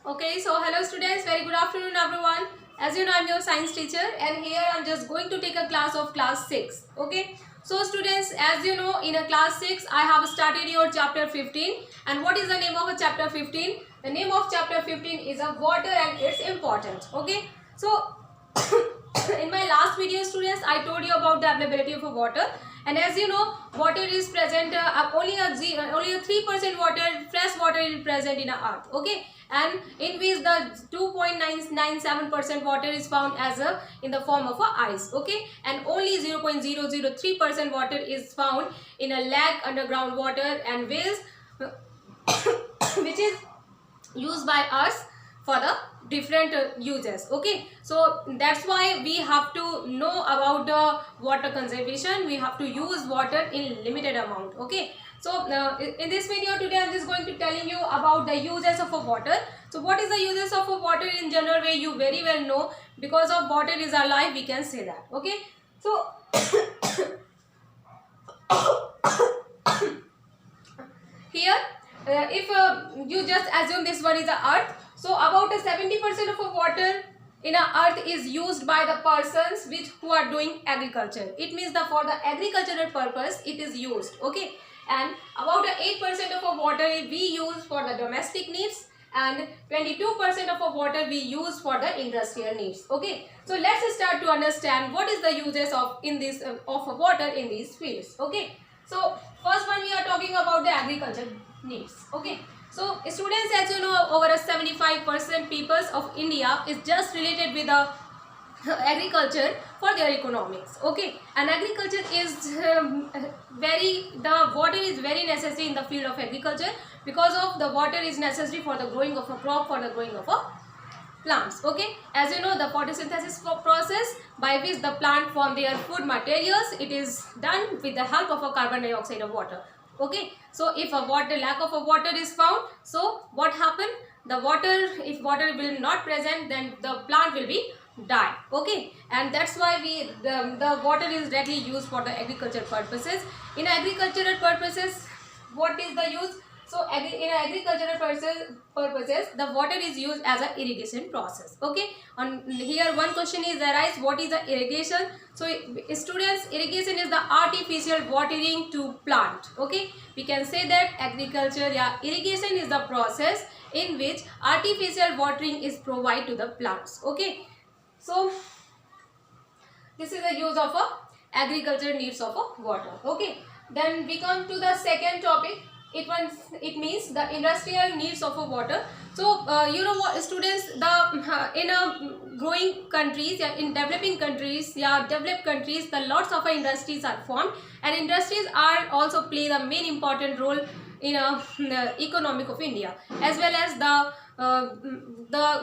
Okay, so hello students, very good afternoon everyone. As you know, I'm your science teacher and here I'm just going to take a class of class 6. Okay, so students, as you know, in a class 6, I have started your chapter 15. And what is the name of a chapter 15? The name of chapter 15 is a water and its importance. Okay, so in my last video students, I told you about the availability of water. And as you know, water is present, only a 3% water, fresh water is present in our earth. Okay, and in which the 2.997% water is found as a in the form of a ice. Okay, and only 0.003% water is found in a lake, underground water and wells which is used by us for the different uses. Okay, so that's why we have to know about the water conservation. We have to use water in limited amount. Okay, so in this video today I'm just going to telling you about the uses of a water. So what is the uses of a water in general way? You very well know, because of water is our life, we can say that. Okay, so here if you just assume this one is the earth, so about 70% of water in a earth is used by the persons who are doing agriculture. It means that for the agricultural purpose it is used. Okay, and about 8% of water we use for the domestic needs and 22% of water we use for the industrial needs. Okay, so let's start to understand what is the uses of water in these fields. Okay, so first one we are talking about the agriculture needs. Okay, so students, as you know, over 75% peoples of India is just related with the agriculture for their economics. Okay, and agriculture is the water is very necessary in the field of agriculture, because of the water is necessary for the growing of a crop, for the growing of a plants. Okay, as you know, the photosynthesis process by which the plant form their food materials, it is done with the help of a carbon dioxide of water. Okay, so if a lack of a water is found, so what happen? The water, if water will not present, then the plant will be die. Okay, and that's why the water is directly used for the agricultural purposes. In agricultural purposes, what is the use? So in agricultural purposes, the water is used as an irrigation process. Okay, on here one question is arise, what is the irrigation? So students, irrigation is the artificial watering to plant. Okay, we can say that agriculture, yeah, irrigation is the process in which artificial watering is provided to the plants. Okay, so this is the use of a agriculture needs of a water. Okay, then we come to the second topic. It means the industrial needs of a water. So you know what students, the in a growing countries, yeah, in developing countries, yeah, developed countries, the lots of industries are formed, and industries are also play the main important role in the economic of India, as well as the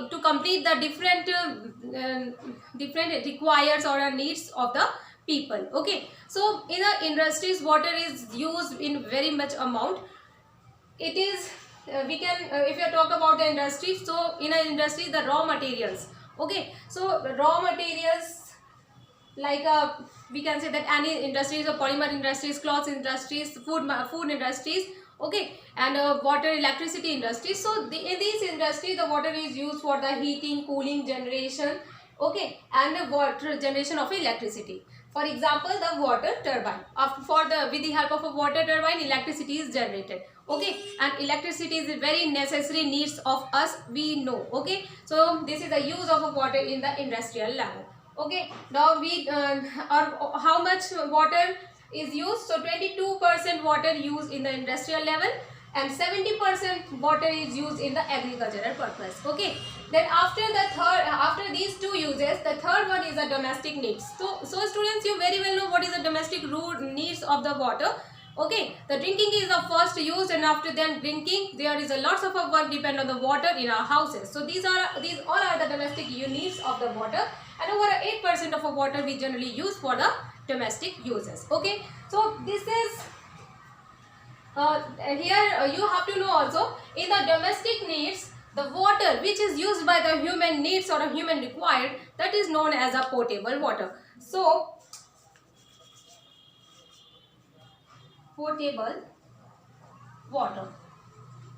to complete the different requires or needs of the people. Okay, so in the industries water is used in very much amount. It is we can if you talk about the industry, so in an industry the raw materials. Okay, so raw materials like we can say that any industries, or polymer industries, cloth industries, food industries. Okay, and water, electricity industries. So in these industries the water is used for the heating, cooling, generation. Okay, and the water generation of electricity. For example, the water turbine, with the help of a water turbine electricity is generated. Okay, and electricity is a very necessary needs of us, we know. Okay, so this is the use of a water in the industrial level. Okay, now we or how much water is used? So 22% water used in the industrial level and 70% water is used in the agricultural purpose. Okay, then after these two uses, the third one is the domestic needs. So students, you very well know what is the domestic needs of the water. Okay, the drinking is the first use, and after then drinking there is a lots of work depend on the water in our houses. So these all are the domestic needs of the water, and over 8% of water we generally use for the domestic uses. Okay, so this is here you have to know also, in the domestic needs, the water which is used by the human needs or a human required, that is known as a potable water. So potable water.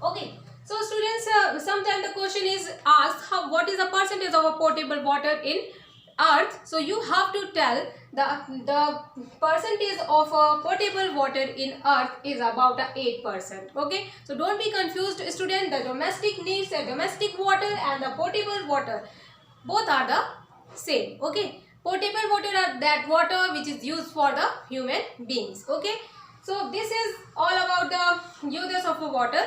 Okay, So students, sometimes the question is asked, what is the percentage of a potable water in earth? So you have to tell the percentage of a potable water in earth is about 8%. Okay, so don't be confused, student. The domestic needs, domestic water and the potable water, both are the same. Okay, potable water are that water which is used for the human beings. Okay, so this is all about the uses of a water,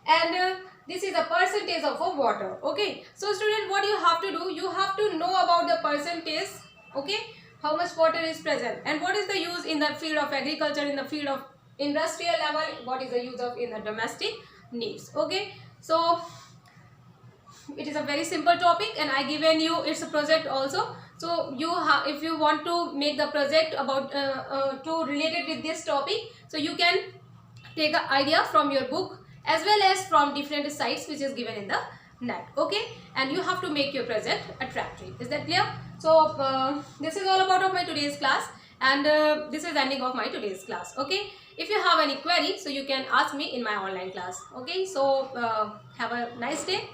and this is a percentage of a water. Okay, so student, what you have to do, you have to know about the percentage. Okay, how much water is present and what is the use in the field of agriculture, in the field of industrial level, what is the use of in the domestic needs. Okay, so it is a very simple topic and I given you its a project also. So you have, if you want to make the project about to related with this topic, so you can take an idea from your book as well as from different sites which is given in the net. Okay, and you have to make your project attractive. Is that clear? So this is all about of my today's class, and this is ending of my today's class. Okay, if you have any query, so you can ask me in my online class. Okay, so have a nice day.